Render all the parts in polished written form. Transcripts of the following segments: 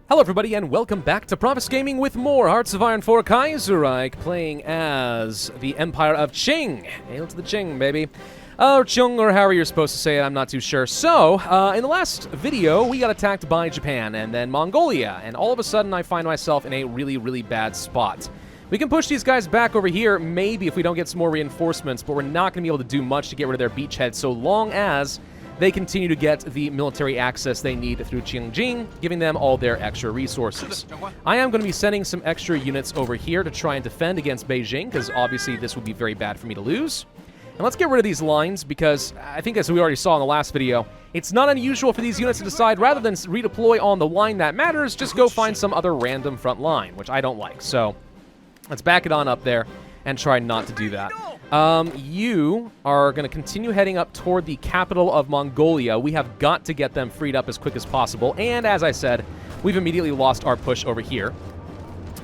Hello everybody and welcome back to Pravus Gaming with more Hearts of Iron 4 Kaiserreich, playing as the Empire of Qing. Hail to the Qing, baby. Or Chung, or however you're supposed to say it, I'm not too sure. So, in the last video, we got attacked by Japan and then Mongolia, and all of a sudden I find myself in a really, really bad spot. We can push these guys back over here, maybe if we don't get some more reinforcements, but we're not going to be able to do much to get rid of their beachhead so long as they continue to get the military access they need through Qingjing, giving them all their extra resources. I am going to be sending some extra units over here to try and defend against Beijing, because obviously this would be very bad for me to lose. And let's get rid of these lines, because I think as we already saw in the last video, it's not unusual for these units to decide, rather than redeploy on the line that matters, just go find some other random front line, which I don't like. So let's back it on up there and try not to do that. You are going to continue heading up toward the capital of Mongolia. We have got to get them freed up as quick as possible. And as I said, we've immediately lost our push over here.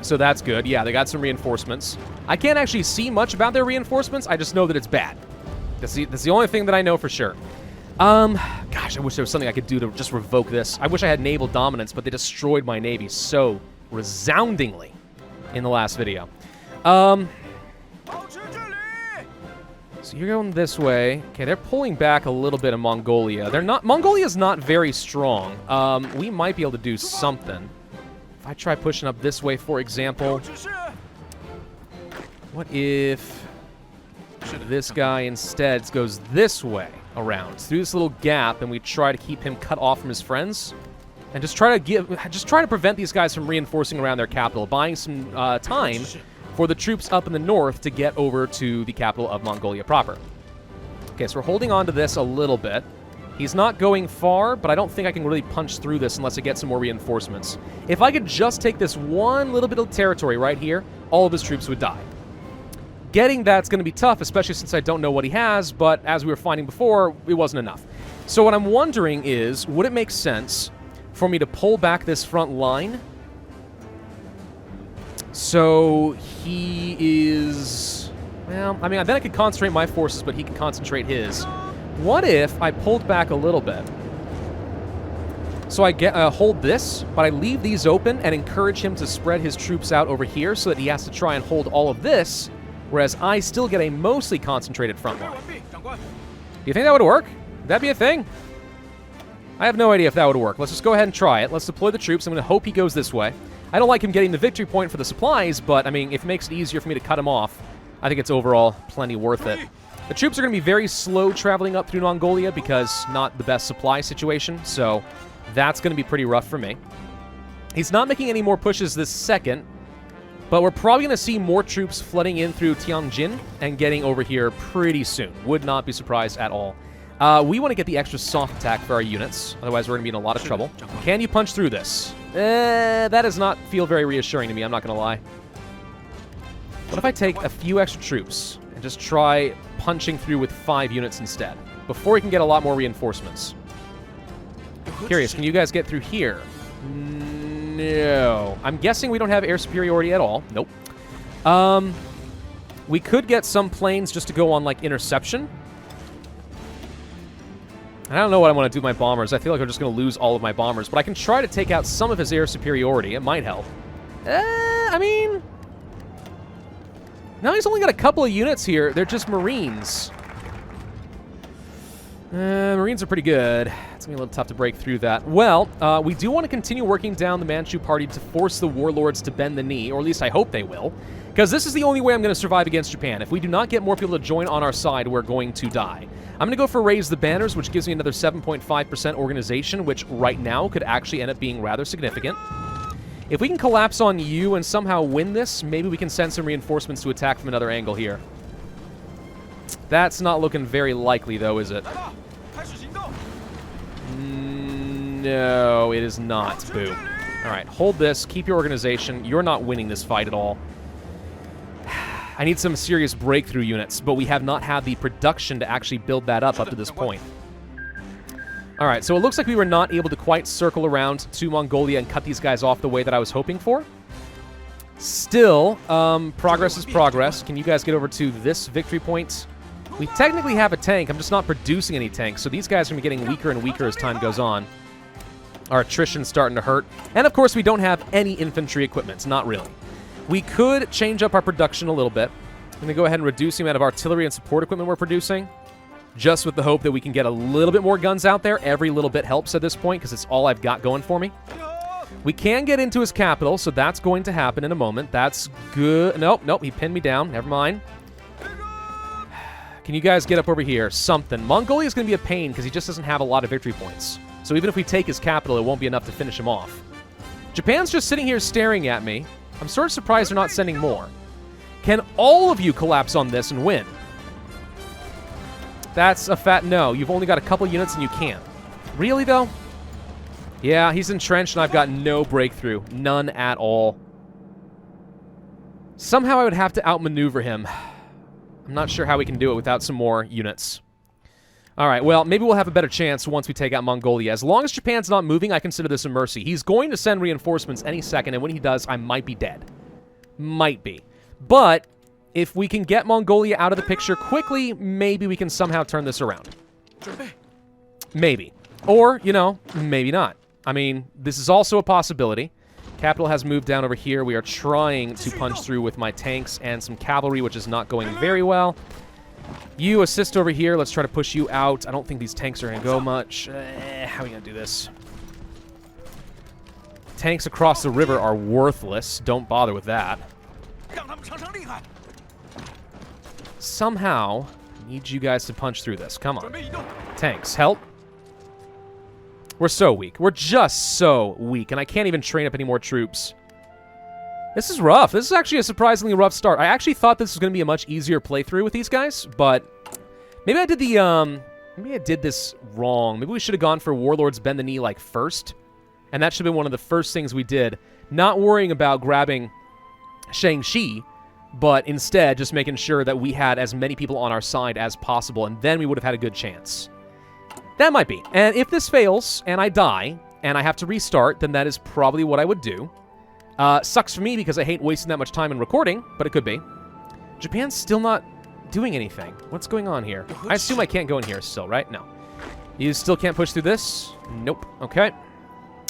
So that's good. Yeah, they got some reinforcements. I can't actually see much about their reinforcements. I just know that it's bad. That's the only thing that I know for sure. Gosh, I wish there was something I could do to just revoke this. I wish I had naval dominance, but they destroyed my navy so resoundingly in the last video. So you're going this way. Okay, they're pulling back a little bit in Mongolia. Mongolia's not very strong. We might be able to do something. If I try pushing up this way, for example. What if this guy instead goes this way around, through this little gap, and we try to keep him cut off from his friends? And just try to prevent these guys from reinforcing around their capital, buying some time for the troops up in the north to get over to the capital of Mongolia proper. Okay, so we're holding on to this a little bit. He's not going far, but I don't think I can really punch through this unless I get some more reinforcements. If I could just take this one little bit of territory right here, all of his troops would die. Getting that's going to be tough, especially since I don't know what he has, but as we were finding before, it wasn't enough. So what I'm wondering is, would it make sense for me to pull back this front line? So he is, well, I mean, then I could concentrate my forces, but he could concentrate his. What if I pulled back a little bit? So I hold this, but I leave these open and encourage him to spread his troops out over here so that he has to try and hold all of this, whereas I still get a mostly concentrated front line. Do you think that would work? Would that be a thing? I have no idea if that would work. Let's just go ahead and try it. Let's deploy the troops. I'm going to hope he goes this way. I don't like him getting the victory point for the supplies, but, I mean, if it makes it easier for me to cut him off, I think it's overall plenty worth it. The troops are going to be very slow traveling up through Mongolia because not the best supply situation, so that's going to be pretty rough for me. He's not making any more pushes this second, but we're probably going to see more troops flooding in through Tianjin and getting over here pretty soon. Would not be surprised at all. We want to get the extra soft attack for our units, otherwise we're going to be in a lot of trouble. Can you punch through this? That does not feel very reassuring to me, I'm not going to lie. What if I take a few extra troops and just try punching through with 5 units instead, before we can get a lot more reinforcements? Curious, can you guys get through here? No. I'm guessing we don't have air superiority at all. Nope. We could get some planes just to go on, like, interception. I don't know what I want to do with my bombers. I feel like I'm just going to lose all of my bombers. But I can try to take out some of his air superiority. It might help. I mean, now he's only got a couple of units here. They're just Marines. Marines are pretty good. It's going to be a little tough to break through that. Well, we do want to continue working down the Manchu party to force the warlords to bend the knee. Or at least I hope they will. Because this is the only way I'm going to survive against Japan. If we do not get more people to join on our side, we're going to die. I'm going to go for Raise the Banners, which gives me another 7.5% organization, which right now could actually end up being rather significant. If we can collapse on you and somehow win this, maybe we can send some reinforcements to attack from another angle here. That's not looking very likely, though, is it? No, it is not. Boo. All right, hold this. Keep your organization. You're not winning this fight at all. I need some serious breakthrough units, but we have not had the production to actually build that up to this point. All right, so it looks like we were not able to quite circle around to Mongolia and cut these guys off the way that I was hoping for. Still, progress is progress. Can you guys get over to this victory point? We technically have a tank. I'm just not producing any tanks, so these guys are going to be getting weaker and weaker as time goes on. Our attrition's starting to hurt. And, of course, we don't have any infantry equipment. Not really. We could change up our production a little bit. I'm going to go ahead and reduce the amount of artillery and support equipment we're producing, just with the hope that we can get a little bit more guns out there. Every little bit helps at this point because it's all I've got going for me. We can get into his capital, so that's going to happen in a moment. That's good. Nope, he pinned me down. Never mind. Can you guys get up over here? Something. Mongolia is going to be a pain because he just doesn't have a lot of victory points. So even if we take his capital, it won't be enough to finish him off. Japan's just sitting here staring at me. I'm sort of surprised they're not sending more. Can all of you collapse on this and win? That's a fat no. You've only got a couple units and you can't. Really, though? Yeah, he's entrenched and I've got no breakthrough. None at all. Somehow I would have to outmaneuver him. I'm not sure how we can do it without some more units. All right, well, maybe we'll have a better chance once we take out Mongolia. As long as Japan's not moving, I consider this a mercy. He's going to send reinforcements any second, and when he does, I might be dead. Might be. But if we can get Mongolia out of the picture quickly, maybe we can somehow turn this around. Maybe. Or, you know, maybe not. I mean, this is also a possibility. Capital has moved down over here. We are trying to punch through with my tanks and some cavalry, which is not going very well. You assist over here. Let's try to push you out. I don't think these tanks are going to go much. How are we going to do this? Tanks across the river are worthless. Don't bother with that. Somehow, I need you guys to punch through this. Come on. Tanks, help. We're so weak. We're just so weak, and I can't even train up any more troops. This is rough. This is actually a surprisingly rough start. I actually thought this was going to be a much easier playthrough with these guys, but maybe I did the, maybe I did this wrong. Maybe we should have gone for Warlords Bend the Knee, like, first, and that should have been one of the first things we did. Not worrying about grabbing Shang-Chi, but instead just making sure that we had as many people on our side as possible, and then we would have had a good chance. That might be. And if this fails, and I die, and I have to restart, then that is probably what I would do. Sucks for me because I hate wasting that much time in recording, but it could be. Japan's still not doing anything. What's going on here? I assume I can't go in here still, right? No. You still can't push through this? Nope. Okay.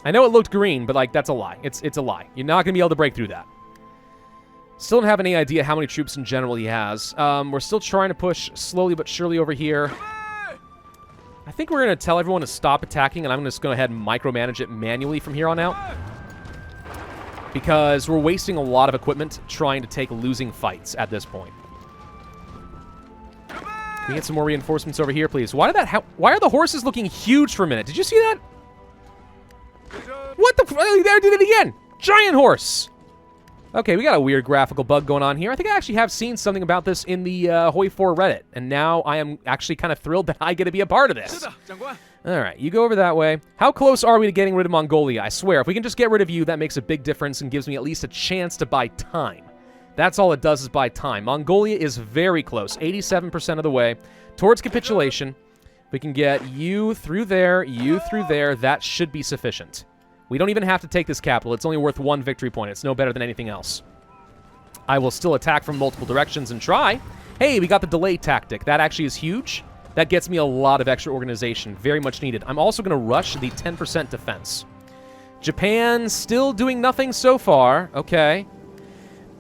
I know it looked green, but, like, that's a lie. It's a lie. You're not going to be able to break through that. Still don't have any idea how many troops in general he has. We're still trying to push slowly but surely over here. I think we're going to tell everyone to stop attacking, and I'm just going to go ahead and micromanage it manually from here on out. Because we're wasting a lot of equipment trying to take losing fights at this point. Can we get some more reinforcements over here, please? Why are the horses looking huge for a minute? Did you see that? What the... There, did it again! Giant horse! Okay, we got a weird graphical bug going on here. I think I actually have seen something about this in the HoI4 Reddit, and now I am actually kind of thrilled that I get to be a part of this. All right, you go over that way. How close are we to getting rid of Mongolia? I swear, if we can just get rid of you, that makes a big difference and gives me at least a chance to buy time. That's all it does is buy time. Mongolia is very close, 87% of the way towards capitulation. We can get you through there, that should be sufficient. We don't even have to take this capital. It's only worth 1 victory point. It's no better than anything else. I will still attack from multiple directions and try. Hey, we got the delay tactic. That actually is huge. That gets me a lot of extra organization. Very much needed. I'm also going to rush the 10% defense. Japan still doing nothing so far. Okay.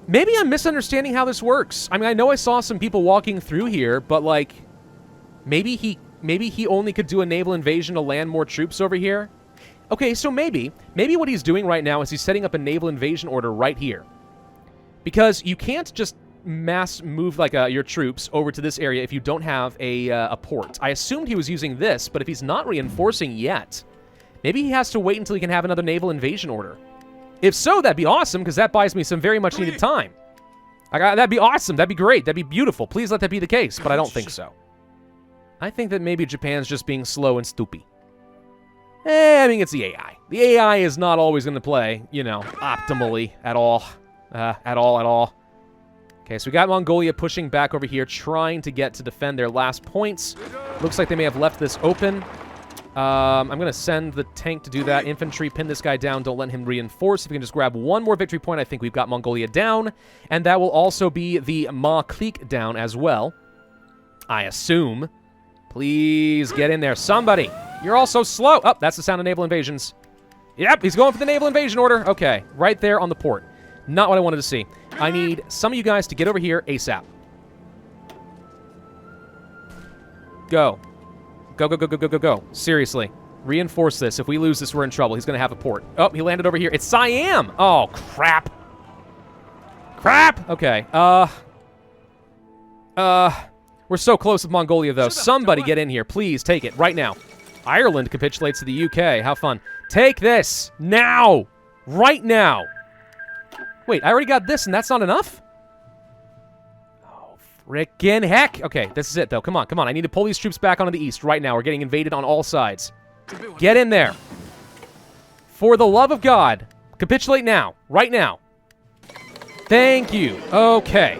Maybe I'm misunderstanding how this works. I mean, I know I saw some people walking through here, but, like, maybe he only could do a naval invasion to land more troops over here. Okay, so maybe what he's doing right now is he's setting up a naval invasion order right here. Because you can't just mass move, like, your troops over to this area if you don't have a port. I assumed he was using this, but if he's not reinforcing yet, maybe he has to wait until he can have another naval invasion order. If so, that'd be awesome, because that buys me some very much needed time. That'd be awesome. That'd be great. That'd be beautiful. Please let that be the case, but I don't think so. I think that maybe Japan's just being slow and stupid. I mean, it's the AI. The AI is not always going to play, you know, optimally at all. At all. Okay, so we got Mongolia pushing back over here, trying to get to defend their last points. Looks like they may have left this open. I'm going to send the tank to do that. Infantry, pin this guy down. Don't let him reinforce. If we can just grab 1 more victory point, I think we've got Mongolia down. And that will also be the Ma Clique down as well. I assume. Please get in there. Somebody. You're all so slow. Oh, that's the sound of naval invasions. Yep, he's going for the naval invasion order. Okay, right there on the port. Not what I wanted to see. I need some of you guys to get over here ASAP. Go. Go, go, go, go, go, go, go. Seriously. Reinforce this. If we lose this, we're in trouble. He's going to have a port. Oh, he landed over here. It's Siam! Oh, crap. Crap! Okay. We're so close with Mongolia, though. Somebody get in here. Please, take it. Right now. Ireland capitulates to the UK. How fun. Take this! Now! Right now! Wait, I already got this, and that's not enough? Oh, frickin' heck! Okay, this is it, though. Come on, come on. I need to pull these troops back onto the east right now. We're getting invaded on all sides. Get in there. For the love of God. Capitulate now. Right now. Thank you. Okay.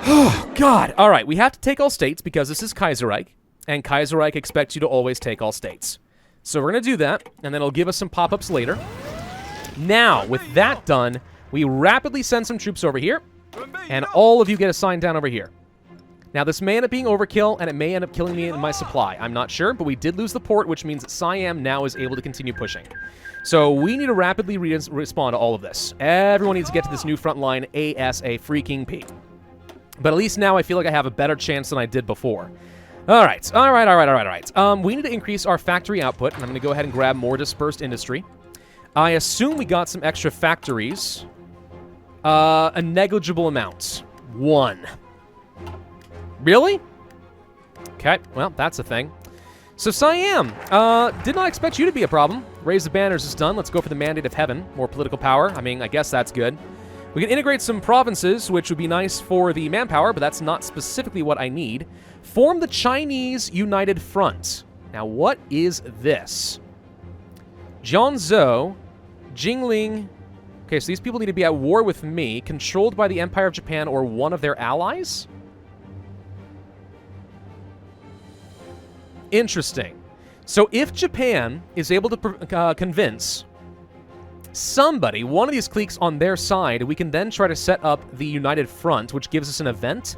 Oh, God. All right, we have to take all states because this is Kaiserreich, and Kaiserreich expects you to always take all states. So we're going to do that, and then it'll give us some pop-ups later. Now, with that done, we rapidly send some troops over here, and all of you get assigned down over here. Now, this may end up being overkill, and it may end up killing me in my supply. I'm not sure, but we did lose the port, which means that Siam now is able to continue pushing. So we need to rapidly respond to all of this. Everyone needs to get to this new front line ASAP. But at least now I feel like I have a better chance than I did before. All right. We need to increase our factory output, and I'm going to go ahead and grab more dispersed industry. I assume we got some extra factories. A negligible amount. 1. Really? Okay, well, that's a thing. So Siam, did not expect you to be a problem. Raise the banners is done. Let's go for the Mandate of Heaven. More political power. I mean, I guess that's good. We can integrate some provinces, which would be nice for the manpower, but that's not specifically what I need. Form the Chinese United Front. Now, what is this? Jiangzhou, Jingling. Okay, so these people need to be at war with me, controlled by the Empire of Japan or one of their allies? Interesting. So if Japan is able to convince somebody, one of these cliques on their side, we can then try to set up the United Front, which gives us an event.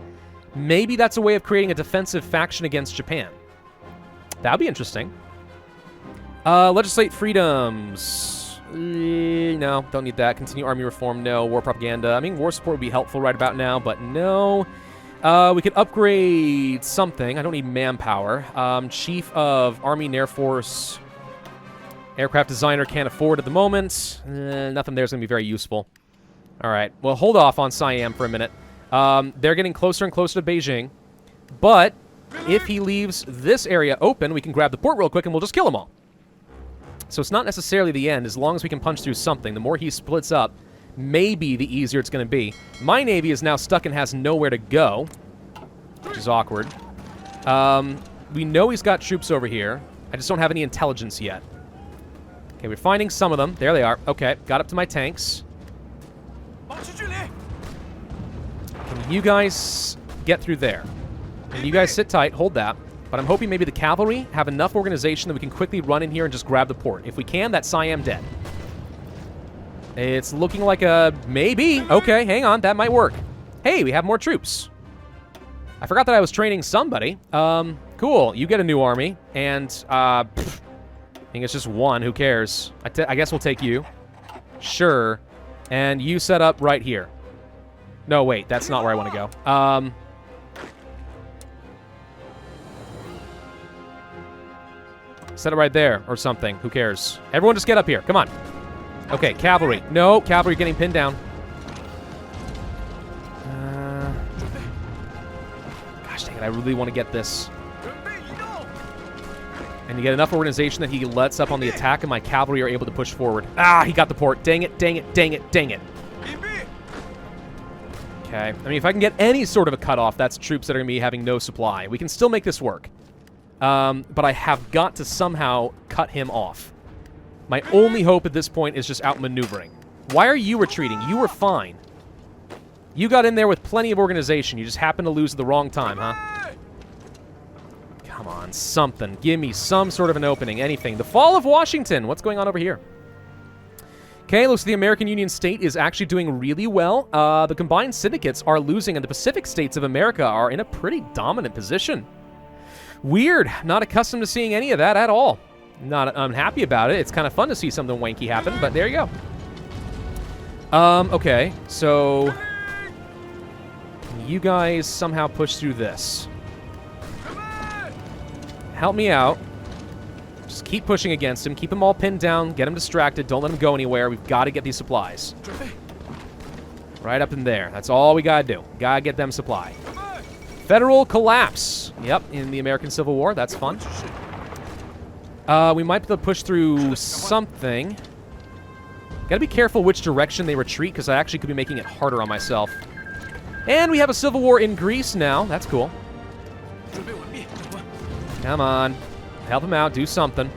Maybe that's a way of creating a defensive faction against Japan. That would be interesting. Legislate freedoms. No, don't need that. Continue army reform. No. War propaganda. I mean, war support would be helpful right about now, but no. We could upgrade something. I don't need manpower. Chief of Army and Air Force. Aircraft designer can't afford at the moment. Nothing there is going to be very useful. All right. Well, hold off on Siam for a minute. They're getting closer and closer to Beijing. But if he leaves this area open, we can grab the port real quick and we'll just kill them all. So it's not necessarily the end, as long as we can punch through something. The more he splits up, maybe the easier it's going to be. My navy is now stuck and has nowhere to go, which is awkward. We know he's got troops over here. I just don't have any intelligence yet. Okay, we're finding some of them. There they are. Okay, got up to my tanks. Can you guys get through there? And you guys sit tight, hold that. But I'm hoping maybe the cavalry have enough organization that we can quickly run in here and just grab the port. If we can, that's Siam dead. It's looking like a maybe. Okay, hang on, that might work. Hey, we have more troops. I forgot that I was training somebody. Cool, you get a new army. And, I think it's just one, who cares? I guess we'll take you. Sure. And you set up right here. No, wait, that's not where I want to go. Set it right there or something. Who cares? Everyone just get up here. Come on. Okay, cavalry. No, cavalry getting pinned down. Gosh dang it, I really want to get this. And you get enough organization that he lets up on the attack and my cavalry are able to push forward. Ah, he got the port. Dang it, dang it, dang it, dang it. Okay. I mean, if I can get any sort of a cutoff, that's troops that are going to be having no supply. We can still make this work. But I have got to somehow cut him off. My only hope at this point is just outmaneuvering. Why are you retreating? You were fine. You got in there with plenty of organization. You just happened to lose at the wrong time, huh? Come on, something. Give me some sort of an opening, anything. The fall of Washington. What's going on over here? Okay, looks like the American Union state is actually doing really well. The combined syndicates are losing, and the Pacific states of America are in a pretty dominant position. Weird. Not accustomed to seeing any of that at all. Not unhappy about it. It's kind of fun to see something wanky happen, but there you go. Okay, so you guys somehow push through this. Help me out. Just keep pushing against him. Keep him all pinned down. Get him distracted. Don't let him go anywhere. We've got to get these supplies. Right up in there. That's all we got to do. Got to get them supply. Federal collapse. Yep, in the American Civil War. That's fun. We might be able to push through something. Got to be careful which direction they retreat, because I actually could be making it harder on myself. And we have a civil war in Greece now. That's cool. Come on. Help him out. Do something.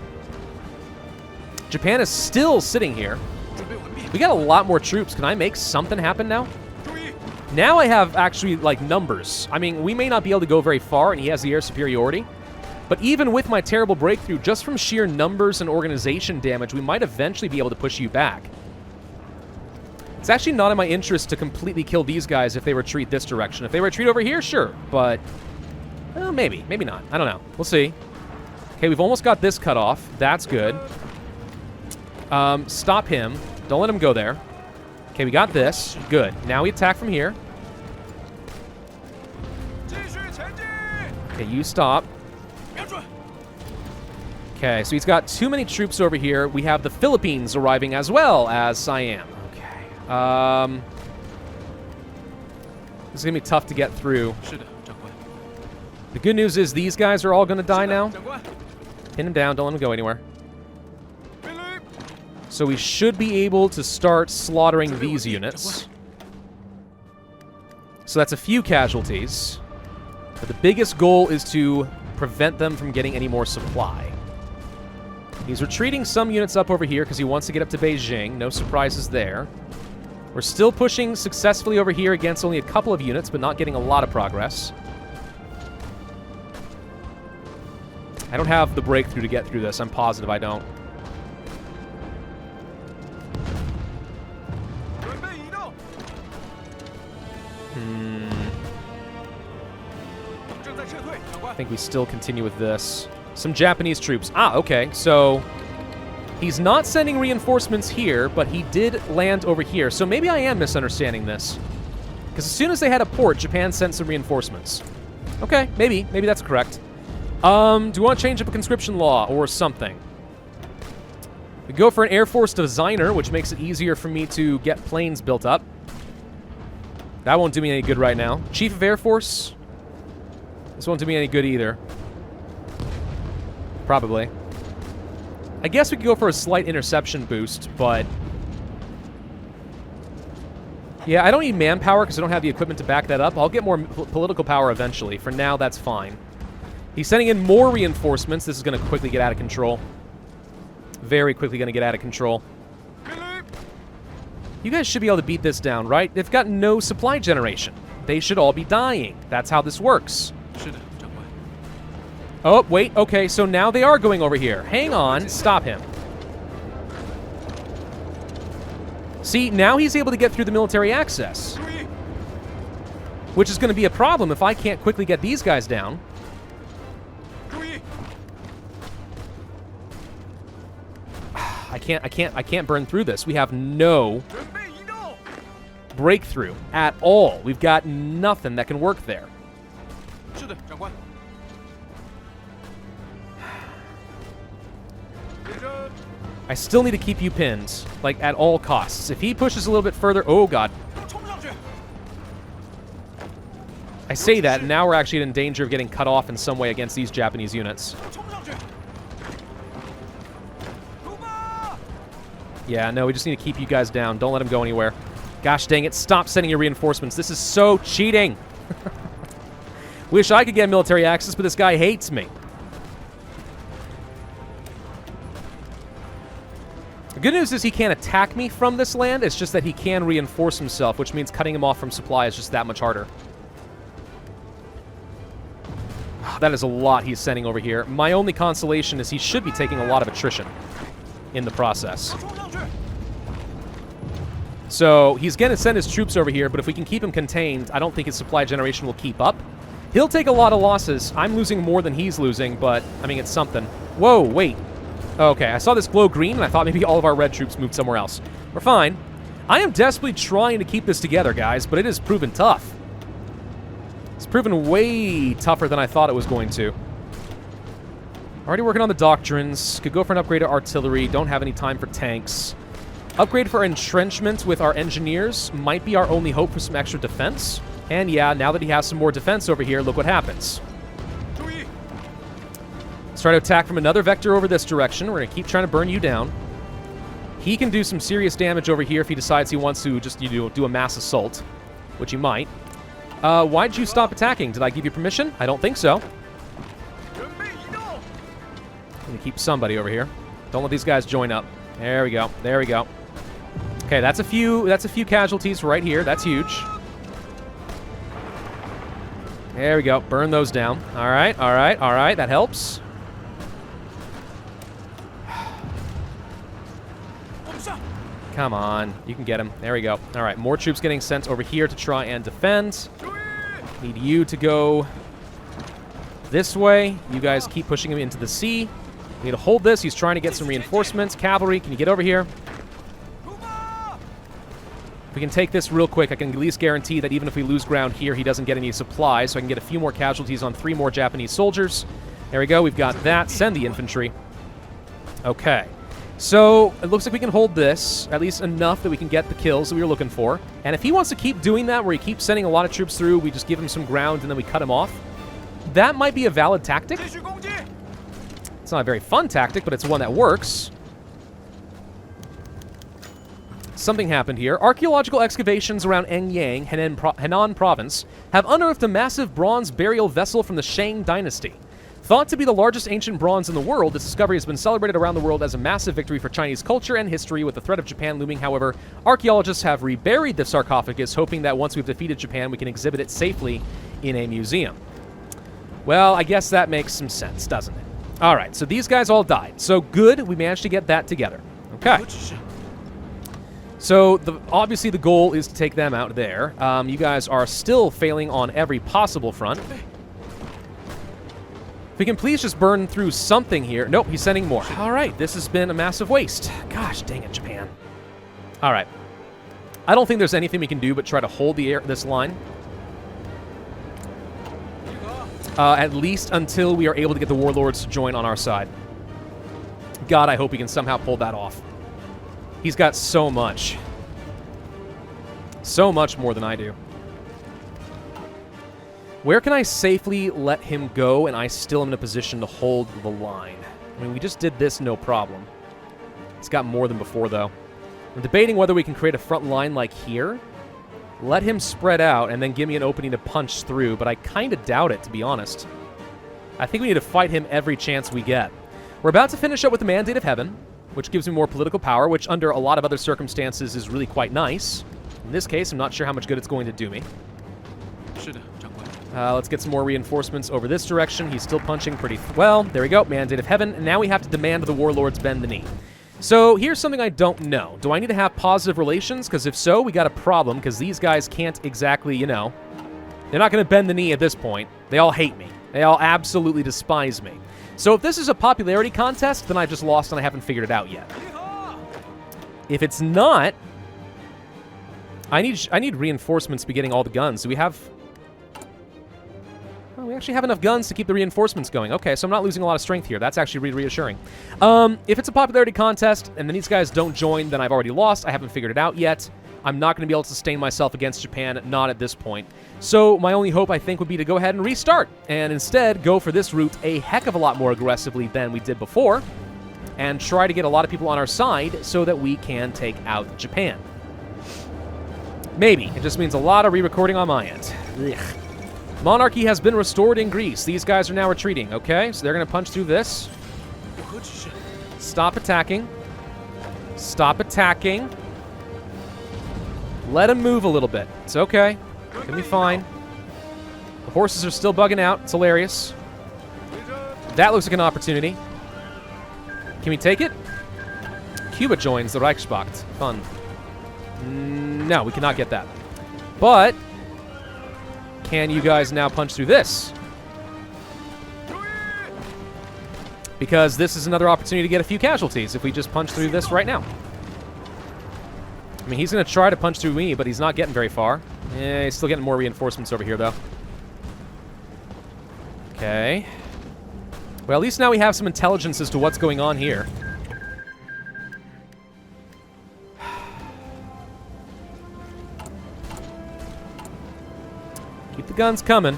Japan is still sitting here. We got a lot more troops. Can I make something happen now? Now I have actually, like, numbers. I mean, we may not be able to go very far, and he has the air superiority. But even with my terrible breakthrough, just from sheer numbers and organization damage, we might eventually be able to push you back. It's actually not in my interest to completely kill these guys if they retreat this direction. If they retreat over here, sure. But, well, maybe. Maybe not. I don't know. We'll see. Okay, we've almost got this cut off. That's good. Stop him. Don't let him go there. Okay, we got this. Good. Now we attack from here. Okay, you stop. Okay, so he's got too many troops over here. We have the Philippines arriving as well as Siam. Okay. This is going to be tough to get through. The good news is these guys are all going to die now. Pin him down. Don't let him go anywhere. So we should be able to start slaughtering these units. So that's a few casualties. But the biggest goal is to prevent them from getting any more supply. He's retreating some units up over here because he wants to get up to Beijing. No surprises there. We're still pushing successfully over here against only a couple of units, but not getting a lot of progress. I don't have the breakthrough to get through this. I'm positive I don't. I think we still continue with this. Some Japanese troops. Ah, okay. So he's not sending reinforcements here, but he did land over here. So maybe I am misunderstanding this. Because as soon as they had a port, Japan sent some reinforcements. Okay, maybe that's correct. Do you want to change up a conscription law or something? We go for an Air Force designer, which makes it easier for me to get planes built up. That won't do me any good right now. Chief of Air Force. This won't do me any good either. Probably. I guess we could go for a slight interception boost, but... yeah, I don't need manpower because I don't have the equipment to back that up. I'll get more political power eventually. For now, that's fine. He's sending in more reinforcements. This is going to quickly get out of control. Very quickly going to get out of control. You guys should be able to beat this down, right? They've got no supply generation. They should all be dying. That's how this works. Oh, wait. Okay, so now they are going over here. Hang on. Stop him. See, now he's able to get through the military access. Which is going to be a problem if I can't quickly get these guys down. I can't burn through this. We have no breakthrough at all. We've got nothing that can work there. I still need to keep you pinned, like, at all costs. If he pushes a little bit further... oh, God. I say that, and now we're actually in danger of getting cut off in some way against these Japanese units. Yeah, no, we just need to keep you guys down. Don't let them go anywhere. Gosh dang it, stop sending your reinforcements. This is so cheating. Wish I could get military access, but this guy hates me. The good news is he can't attack me from this land. It's just that he can reinforce himself, which means cutting him off from supply is just that much harder. That is a lot he's sending over here. My only consolation is he should be taking a lot of attrition in the process. So he's going to send his troops over here, but if we can keep him contained, I don't think his supply generation will keep up. He'll take a lot of losses. I'm losing more than he's losing, but, I mean, it's something. Whoa, wait. Okay, I saw this glow green, and I thought maybe all of our red troops moved somewhere else. We're fine. I am desperately trying to keep this together, guys, but it has proven tough. It's proven way tougher than I thought it was going to. Already working on the doctrines. Could go for an upgrade to artillery. Don't have any time for tanks. Upgrade for entrenchment with our engineers might be our only hope for some extra defense. And yeah, now that he has some more defense over here, look what happens. Try to attack from another vector over this direction. We're going to keep trying to burn you down. He can do some serious damage over here if he decides he wants to just do a mass assault, which he might. Why did you stop attacking? Did I give you permission? I don't think so. I'm going to keep somebody over here. Don't let these guys join up. There we go. There we go. Okay, that's a few casualties right here. That's huge. There we go. Burn those down. All right, all right, all right. That helps. Come on. You can get him. There we go. All right, more troops getting sent over here to try and defend. Need you to go this way. You guys keep pushing him into the sea. We need to hold this. He's trying to get some reinforcements. Cavalry, can you get over here? If we can take this real quick, I can at least guarantee that even if we lose ground here, he doesn't get any supplies, so I can get a few more casualties on 3 more Japanese soldiers. There we go. We've got that. Send the infantry. Okay. So, it looks like we can hold this, at least enough that we can get the kills that we were looking for. And if he wants to keep doing that, where he keeps sending a lot of troops through, we just give him some ground and then we cut him off, that might be a valid tactic. It's not a very fun tactic, but it's one that works. Something happened here. Archaeological excavations around Enyang, Henan province, have unearthed a massive bronze burial vessel from the Shang dynasty. Thought to be the largest ancient bronze in the world, this discovery has been celebrated around the world as a massive victory for Chinese culture and history, with the threat of Japan looming. However, archaeologists have reburied the sarcophagus, hoping that once we've defeated Japan, we can exhibit it safely in a museum. Well, I guess that makes some sense, doesn't it? All right, so these guys all died. So good, we managed to get that together. Okay. So, obviously the goal is to take them out there. You guys are still failing on every possible front. If we can please just burn through something here. Nope, he's sending more. All right, this has been a massive waste. Gosh, dang it, Japan. All right. I don't think there's anything we can do but try to hold this line. At least until we are able to get the warlords to join on our side. God, I hope we can somehow pull that off. He's got so much. So much more than I do. Where can I safely let him go and I still am in a position to hold the line? I mean, we just did this no problem. It's got more than before, though. I'm debating whether we can create a front line like here. Let him spread out and then give me an opening to punch through, but I kind of doubt it, to be honest. I think we need to fight him every chance we get. We're about to finish up with the Mandate of Heaven, which gives me more political power, which under a lot of other circumstances is really quite nice. In this case, I'm not sure how much good it's going to do me. Let's get some more reinforcements over this direction. He's still punching pretty well. There we go, Mandate of Heaven. And now we have to demand the warlords bend the knee. So here's something I don't know. Do I need to have positive relations? Because if so, we got a problem, because these guys can't exactly, you know, they're not going to bend the knee at this point. They all hate me. They all absolutely despise me. So if this is a popularity contest, then I've just lost and I haven't figured it out yet. If it's not, I need reinforcements to be getting all the guns. Do we have... Oh, we actually have enough guns to keep the reinforcements going. Okay, so I'm not losing a lot of strength here. That's actually really reassuring. If it's a popularity contest and then these guys don't join, then I've already lost. I haven't figured it out yet. I'm not going to be able to sustain myself against Japan, not at this point. So my only hope, I think, would be to go ahead and restart, and instead go for this route a heck of a lot more aggressively than we did before, and try to get a lot of people on our side so that we can take out Japan. Maybe. It just means a lot of re-recording on my end. Ugh. Monarchy has been restored in Greece. These guys are now retreating, okay? So they're going to punch through this. Stop attacking. Stop attacking. Let him move a little bit. It's okay. It'll be fine. The horses are still bugging out. It's hilarious. That looks like an opportunity. Can we take it? Cuba joins the Reichsmacht. Fun. No, we cannot get that. But can you guys now punch through this? Because this is another opportunity to get a few casualties if we just punch through this right now. I mean, he's going to try to punch through me, but he's not getting very far. He's still getting more reinforcements over here, though. Okay. Well, at least now we have some intelligence as to what's going on here. Keep the guns coming.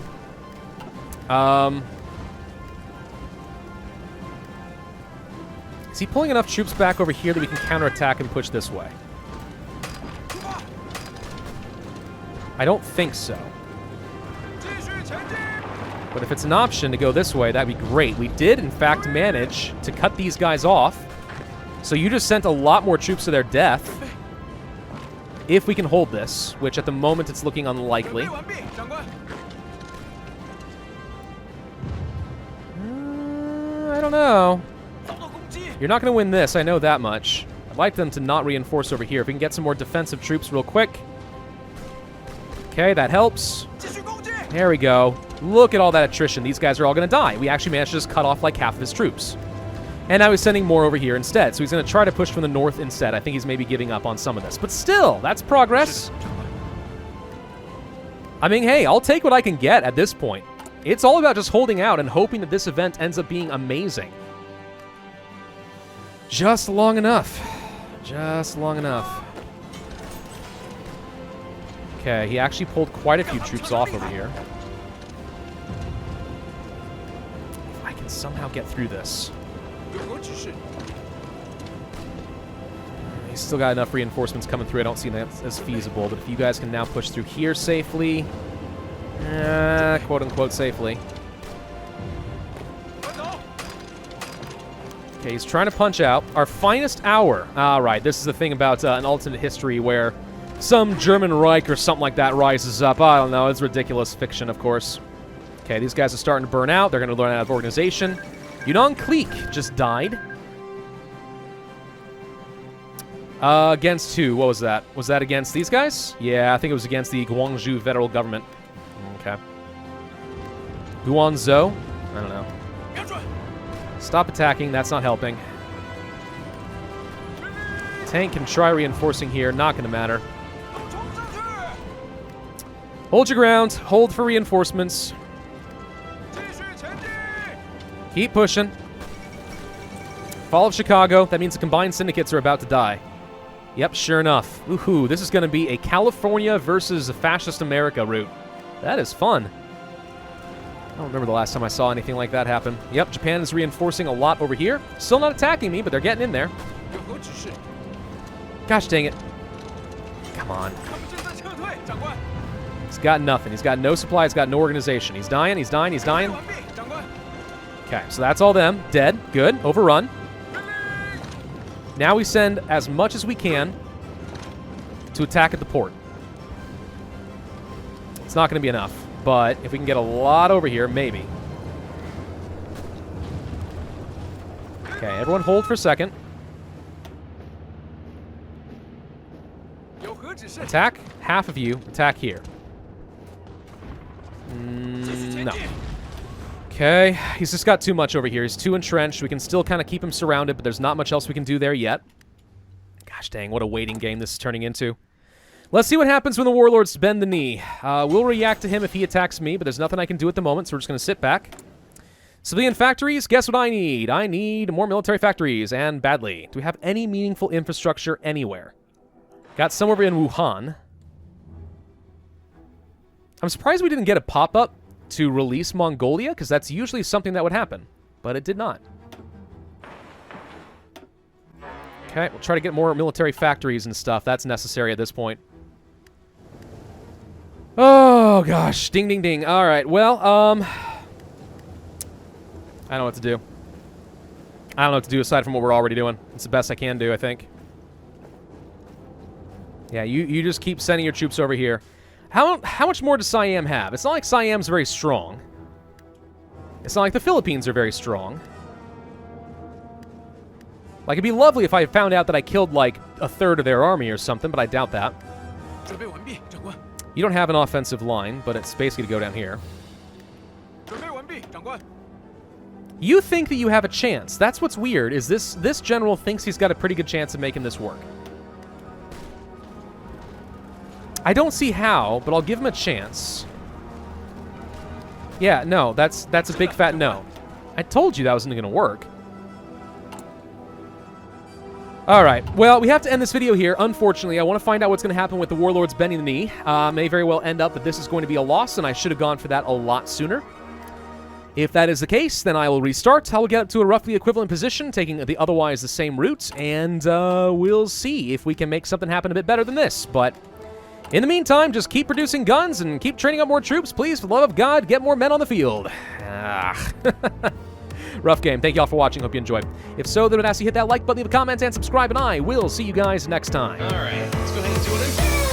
Is he pulling enough troops back over here that we can counterattack and push this way? I don't think so. But if it's an option to go this way, that'd be great. We did, in fact, manage to cut these guys off. So you just sent a lot more troops to their death. If we can hold this, which at the moment it's looking unlikely. I don't know. You're not going to win this, I know that much. I'd like them to not reinforce over here. If we can get some more defensive troops real quick. Okay, that helps. There we go. Look at all that attrition. These guys are all going to die. We actually managed to just cut off like half of his troops. And now he's sending more over here instead. So he's going to try to push from the north instead. I think he's maybe giving up on some of this. But still, that's progress. I mean, hey, I'll take what I can get at this point. It's all about just holding out and hoping that this event ends up being amazing. Just long enough. Just long enough. Okay, he actually pulled quite a few troops off over here. If I can somehow get through this. He's still got enough reinforcements coming through. I don't see that as feasible, but if you guys can now push through here safely, quote-unquote safely. Okay, he's trying to punch out. Our finest hour. All right, this is the thing about an alternate history where some German Reich or something like that rises up. I don't know. It's ridiculous fiction, of course. Okay, these guys are starting to burn out. They're going to learn out of organization. Yunnan Clique just died. Against who? What was that? Was that against these guys? Yeah, I think it was against the Guangzhou federal government. Okay. Guangzhou? I don't know. Stop attacking. That's not helping. Tank can try reinforcing here. Not going to matter. Hold your ground. Hold for reinforcements. Keep pushing. Fall of Chicago. That means the combined syndicates are about to die. Yep, sure enough. Woohoo, this is going to be a California versus a fascist America route. That is fun. I don't remember the last time I saw anything like that happen. Yep, Japan is reinforcing a lot over here. Still not attacking me, but they're getting in there. Gosh dang it. Come on. He's got nothing. He's got no supply. He's got no organization. He's dying. He's dying. He's dying. Okay, so that's all them. Dead. Good. Overrun. Now we send as much as we can to attack at the port. It's not going to be enough, but if we can get a lot over here, maybe. Okay, everyone hold for a second. Attack. Half of you attack here. No. Okay, he's just got too much over here. He's too entrenched. We can still kind of keep him surrounded, but there's not much else we can do there yet. Gosh dang, what a waiting game this is turning into. Let's see what happens when the warlords bend the knee. We'll react to him if he attacks me, but there's nothing I can do at the moment, so we're just going to sit back. Civilian factories, guess what I need? I need more military factories, and badly. Do we have any meaningful infrastructure anywhere? Got some over in Wuhan. I'm surprised we didn't get a pop-up to release Mongolia, because that's usually something that would happen, but it did not. Okay, we'll try to get more military factories and stuff. That's necessary at this point. Oh, gosh. Ding, ding, ding. All right, well, I don't know what to do. I don't know what to do aside from what we're already doing. It's the best I can do, I think. Yeah, you just keep sending your troops over here. How much more does Siam have? It's not like Siam's very strong. It's not like the Philippines are very strong. Like, it'd be lovely if I found out that I killed, like, a third of their army or something, but I doubt that. You don't have an offensive line, but it's basically to go down here. You think that you have a chance. That's what's weird, is this general thinks he's got a pretty good chance of making this work. I don't see how, but I'll give him a chance. Yeah, no, that's a big fat no. I told you that wasn't going to work. All right, well, we have to end this video here. Unfortunately, I want to find out what's going to happen with the warlords bending the knee. May very well end up that this is going to be a loss, and I should have gone for that a lot sooner. If that is the case, then I will restart. I will get up to a roughly equivalent position, taking the otherwise the same route, and we'll see if we can make something happen a bit better than this. But in the meantime, just keep producing guns and keep training up more troops. Please, for the love of God, get more men on the field. Rough game. Thank you all for watching. Hope you enjoyed. If so, then I'd ask you to hit that like button, leave a comment, and subscribe, and I will see you guys next time. All right, let's go ahead and do it.